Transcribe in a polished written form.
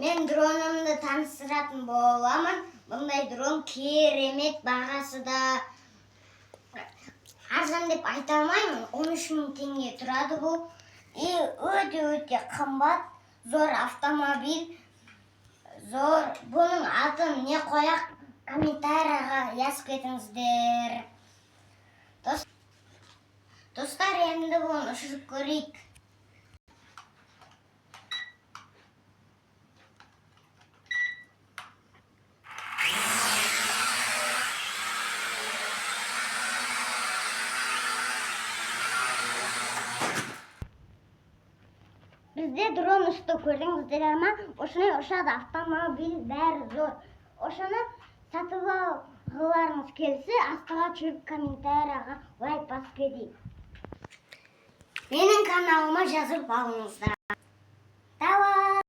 Мен дронумду таныстыратын боламын. Мындай дрон керемет, багасы да арзан деп айта алмаймын. 13.000 теңге турады бул. И өтө кымбат, зор автомобиль. Зор. Bunun атын не кояк? Комментарийга жазып кетиңиздер. Достар, эмди буну ұшырып көрейик. Bizde drone uçtu, көрдүңүздөр ма? Ошону ошады автомобиль баары зор. Ошону сатып алгыларыңыз келсе, астыга түшүрүп комментарийга лайк басып кетейик. Менин каналыма жазып алыңыздар.